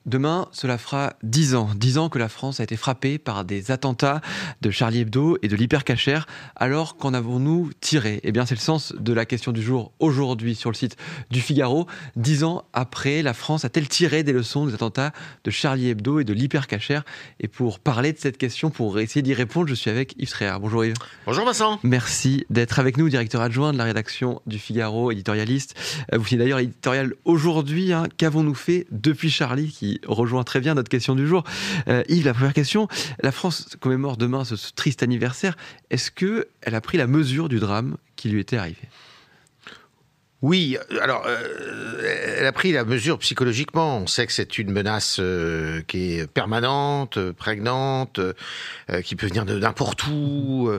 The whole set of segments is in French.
Demain, cela fera 10 ans. 10 ans que la France a été frappée par des attentats de Charlie Hebdo et de l'Hypercacher. Alors, qu'en avons-nous tiré ? Eh bien, c'est le sens de la question du jour aujourd'hui sur le site du Figaro. 10 ans après, la France a-t-elle tiré des leçons des attentats de Charlie Hebdo et de l'Hypercacher ? Et pour parler de cette question, pour essayer d'y répondre, je suis avec Yves Tréhard. Bonjour Yves. Bonjour Vincent. Merci d'être avec nous, directeur adjoint de la rédaction du Figaro, éditorialiste. Vous finissez d'ailleurs l'éditorial aujourd'hui. Qu'avons-nous fait depuis Charlie, qui rejoint très bien notre question du jour. Yves, la première question, la France commémore demain ce triste anniversaire. Est-ce qu'elle a pris la mesure du drame qui lui était arrivé ? Oui, alors, elle a pris la mesure psychologiquement. On sait que c'est une menace qui est permanente, prégnante, qui peut venir de n'importe où,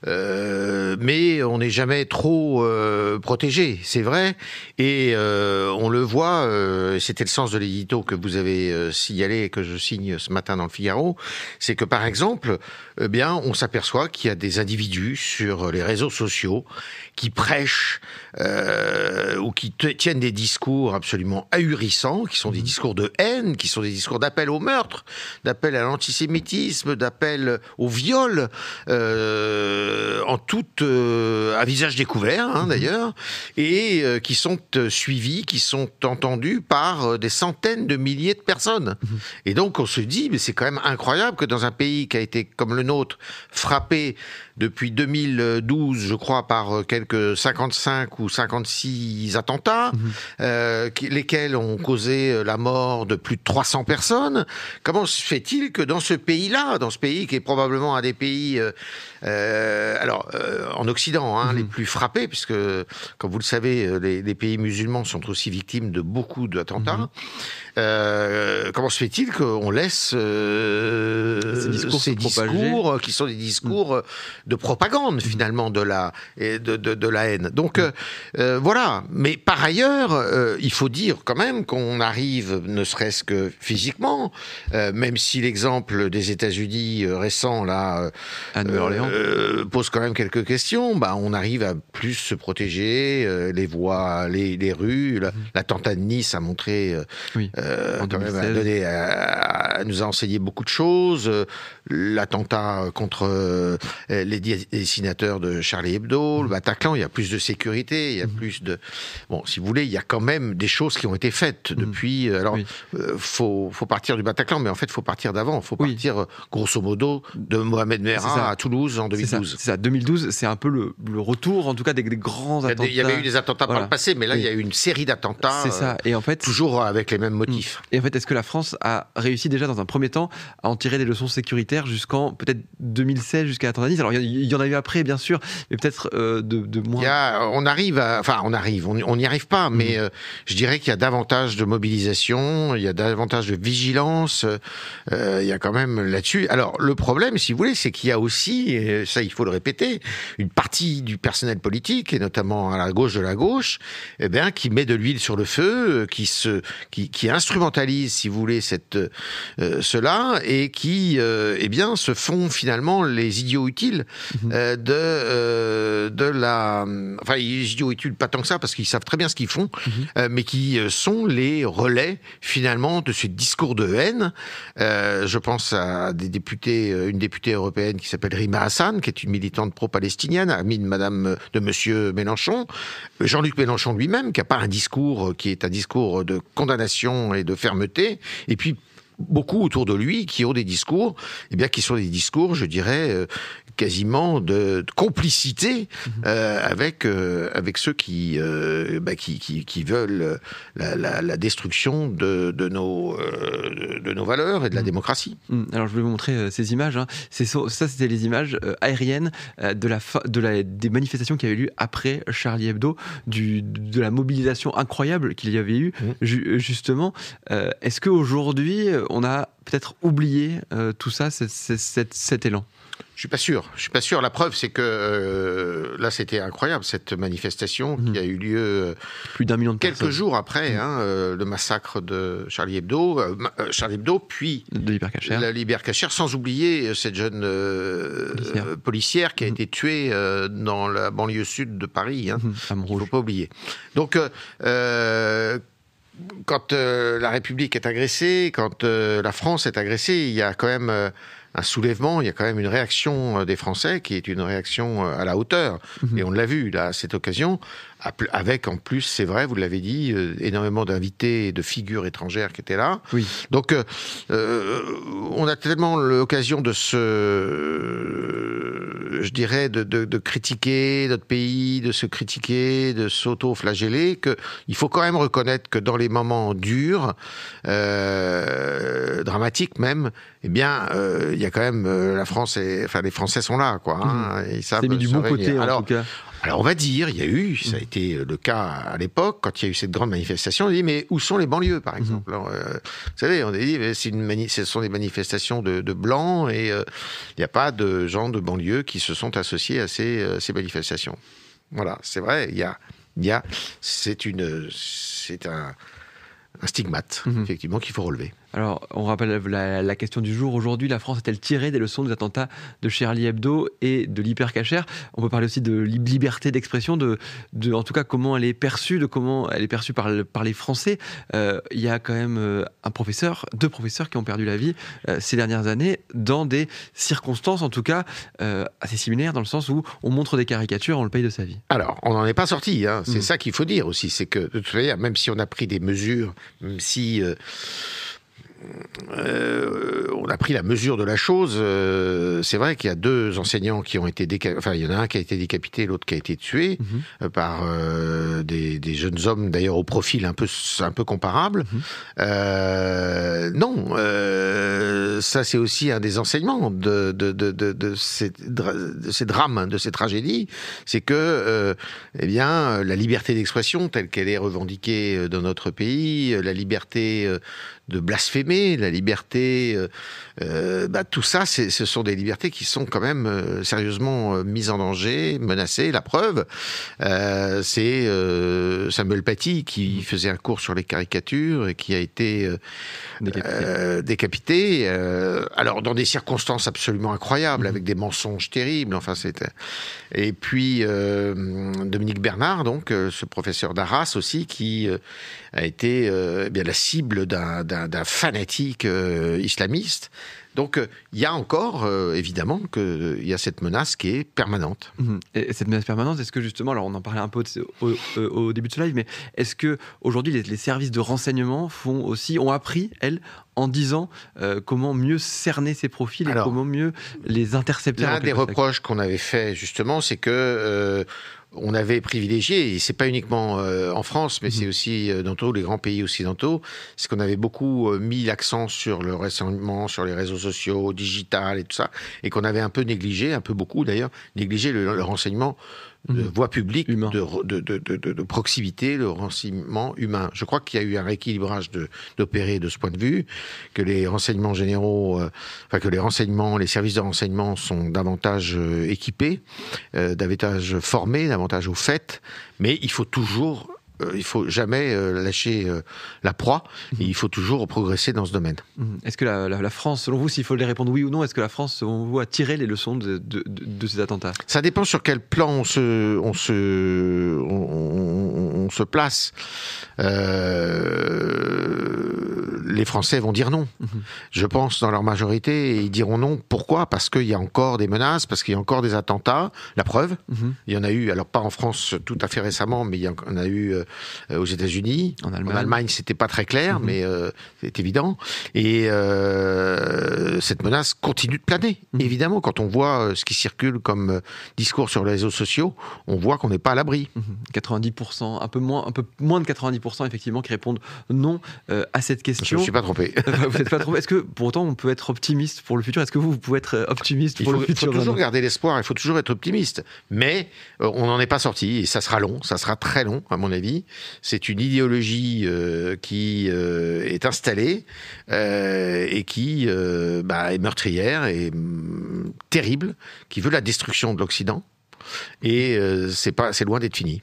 mais on n'est jamais trop protégé, c'est vrai. Et on le voit, c'était le sens de l'édito que vous avez signalé et que je signe ce matin dans le Figaro, c'est que par exemple, on s'aperçoit qu'il y a des individus sur les réseaux sociaux qui prêchent ou qui tiennent des discours absolument ahurissants, qui sont des discours de haine, qui sont des discours d'appel au meurtre, d'appel à l'antisémitisme, d'appel au viol, en tout à visage découvert d'ailleurs, et qui sont suivis, qui sont entendus par des centaines de milliers de personnes. Et donc on se dit, mais c'est quand même incroyable que dans un pays qui a été comme le nôtre, frappé depuis 2012, je crois, par quelques 55 ou 56 attentats, lesquels ont causé la mort de plus de 300 personnes. Comment se fait-il que dans ce pays-là, dans ce pays qui est probablement un des pays, en Occident, les plus frappés, puisque, comme vous le savez, les pays musulmans sont aussi victimes de beaucoup d'attentats, comment se fait-il qu'on laisse ces discours qui sont des discours de propagande finalement de la haine. Donc voilà. Mais par ailleurs, il faut dire quand même qu'on arrive, ne serait-ce que physiquement, même si l'exemple des États-Unis récent là à Nouvelle-Orléans pose quand même quelques questions. On arrive à plus se protéger, les voies, les rues. L'attentat de Nice a montré, quand même, nous a enseigné beaucoup de choses. L'attentat contre les dessinateurs de Charlie Hebdo, le Bataclan, il y a plus de sécurité, il y a plus de... Bon, si vous voulez, il y a quand même des choses qui ont été faites depuis... faut partir du Bataclan, mais en fait, il faut partir d'avant. Il faut partir, grosso modo, de Mohamed Merah à Toulouse en 2012. C'est ça. 2012, c'est un peu le retour, en tout cas, des grands attentats. Il y avait eu des attentats par le passé, mais là, il y a eu une série d'attentats, c'est ça. Et en fait, toujours avec les mêmes motifs. Et en fait, est-ce que la France a réussi déjà, dans un premier temps, à en tirer des leçons sécuritaires jusqu'en peut-être 2016, jusqu'à l'attentat de Nice ? Alors, il y en a eu après, bien sûr, mais peut-être de moins... On n'y arrive pas, mais je dirais qu'il y a davantage de mobilisation, il y a davantage de vigilance, il y a quand même là-dessus. Alors, le problème, si vous voulez, c'est qu'il y a aussi, et ça il faut le répéter, une partie du personnel politique, et notamment à la gauche de la gauche, qui met de l'huile sur le feu, qui instrumentalise, si vous voulez, cela, et qui, se font finalement les idiots utiles les idiots utiles, pas tant que ça, parce qu'ils savent très bien ce qu'ils font, mais qui sont les relais, finalement, de ce discours de haine. Je pense à une députée européenne qui s'appelle Rima Hassan, qui est une militante pro-palestinienne, amie de monsieur Mélenchon. Jean-Luc Mélenchon lui-même, qui n'a pas un discours qui est un discours de condamnation et de fermeté, et puis beaucoup autour de lui qui ont des discours, qui sont des discours, je dirais, quasiment de complicité avec ceux qui veulent la destruction de nos valeurs et de la démocratie. Alors je vais vous montrer ces images. Ça, c'était les images aériennes des manifestations qui avaient eu lieu après Charlie Hebdo, de la mobilisation incroyable qu'il y avait eu. Justement, est-ce qu'aujourd'hui on a peut-être oublié tout ça, cet élan ? Je suis pas sûr. La preuve, c'est que là, c'était incroyable, cette manifestation qui a eu lieu plus d'1 million de quelques personnes. jours après le massacre de Charlie Hebdo, puis de l'Hypercacher, sans oublier cette jeune policière qui a été tuée dans la banlieue sud de Paris. Il ne faut pas oublier. Donc, quand la République est agressée, quand la France est agressée, il y a quand même un soulèvement, il y a quand même une réaction des Français qui est une réaction à la hauteur. Et on l'a vu là, à cette occasion, avec en plus, c'est vrai, vous l'avez dit, énormément d'invités et de figures étrangères qui étaient là. Oui. Donc, on a tellement l'occasion de je dirais, de critiquer notre pays, de se critiquer, de s'auto-flageller, qu'il faut quand même reconnaître que dans les moments durs, dramatiques même, eh bien, il y a quand même la France, les Français sont là, quoi. Hein, ils savent c'est mis du bon côté, en tout cas. Alors on va dire, il y a eu, ça a été le cas à l'époque, quand il y a eu cette grande manifestation, on a dit mais où sont les banlieues par exemple? Alors, vous savez, on a dit ce sont des manifestations de blancs et il n'y a pas de gens de banlieue qui se sont associés à ces manifestations. Voilà, c'est vrai, c'est un stigmate, effectivement, qu'il faut relever. Alors, on rappelle la question du jour. Aujourd'hui, la France a-t-elle tiré des leçons des attentats de Charlie Hebdo et de l'hypercacher? On peut parler aussi de liberté d'expression, en tout cas, comment elle est perçue, de comment elle est perçue par les Français. Il y a quand même deux professeurs qui ont perdu la vie ces dernières années dans des circonstances, en tout cas, assez similaires, dans le sens où on montre des caricatures, on le paye de sa vie. Alors, on n'en est pas sorti. Hein. C'est ça qu'il faut dire aussi. C'est que, de toute manière, même si on a pris des mesures, même si... on a pris la mesure de la chose. C'est vrai qu'il y a deux enseignants qui ont été décapités. Enfin, il y en a un qui a été décapité, l'autre qui a été tué par des jeunes hommes, d'ailleurs au profil un peu comparable. Non, ça c'est aussi un des enseignements de ces drames, de ces tragédies, c'est que, eh bien, la liberté d'expression telle qu'elle est revendiquée dans notre pays, la liberté de blasphémer, la liberté, tout ça, ce sont des libertés qui sont quand même sérieusement mises en danger, menacées. La preuve, c'est Samuel Paty qui faisait un cours sur les caricatures et qui a été décapité. Alors dans des circonstances absolument incroyables, avec des mensonges terribles. Enfin, c'était. Et puis Dominique Bernard, donc ce professeur d'Arras aussi, qui a été bien la cible d'un fanatique islamiste. Donc, il y a encore, évidemment, il y a cette menace qui est permanente. Et cette menace permanente, est-ce que justement, alors on en parlait un peu au début de ce live, mais est-ce qu'aujourd'hui, les services de renseignement ont appris, en disant comment mieux cerner ces profils et comment mieux les intercepter? L'un des reproches qu'on avait fait, justement, c'est que... on avait privilégié, et c'est pas uniquement en France, mais c'est aussi dans tous les grands pays occidentaux, c'est qu'on avait beaucoup mis l'accent sur le renseignement, sur les réseaux sociaux, digital et tout ça, et qu'on avait un peu négligé, un peu beaucoup d'ailleurs, négligé le renseignement de voie publique, de proximité, le renseignement humain. Je crois qu'il y a eu un rééquilibrage d'opérer de ce point de vue, que les renseignements généraux, que les services de renseignement sont davantage équipés, davantage formés, davantage au fait, mais il faut jamais lâcher la proie, et il faut toujours progresser dans ce domaine. Est-ce que la France, selon vous, s'il faut les répondre oui ou non, est-ce que la France, selon vous, a tiré les leçons de ces attentats? Ça dépend sur quel plan on se place. Les Français vont dire non. Je pense, dans leur majorité, et ils diront non. Pourquoi? Parce qu'il y a encore des menaces, parce qu'il y a encore des attentats. La preuve, il y en a eu, alors pas en France tout à fait récemment, mais il y en a eu aux États-Unis. En Allemagne, c'était pas très clair, mais c'est évident. Et cette menace continue de planer. Évidemment, quand on voit ce qui circule comme discours sur les réseaux sociaux, on voit qu'on n'est pas à l'abri. 90%, un peu moins de 90% effectivement qui répondent non à cette question. Je ne suis pas trompé. Vous n'êtes pas trompé. Est-ce que pour autant on peut être optimiste pour le futur? Est-ce que vous pouvez être optimiste pour le futur? Il faut toujours garder l'espoir, il faut toujours être optimiste. Mais on n'en est pas sorti, et ça sera long, ça sera très long à mon avis. C'est une idéologie qui est installée et qui est meurtrière et terrible, qui veut la destruction de l'Occident. Et c'est loin d'être fini.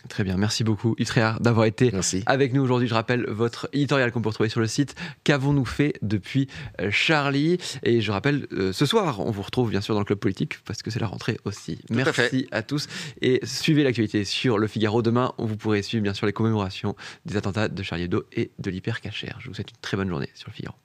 Très bien, merci beaucoup Yves Tréhard d'avoir été Merci. avec nous aujourd'hui. Je rappelle votre éditorial qu'on peut retrouver sur le site Qu'avons-nous fait depuis Charlie. Et je rappelle, ce soir, on vous retrouve bien sûr dans le Club Politique parce que c'est la rentrée aussi. Merci à tous et suivez l'actualité sur Le Figaro. Demain, vous pourrez suivre bien sûr les commémorations des attentats de Charlie Hebdo et de l'Hyper Cacher. Je vous souhaite une très bonne journée sur Le Figaro.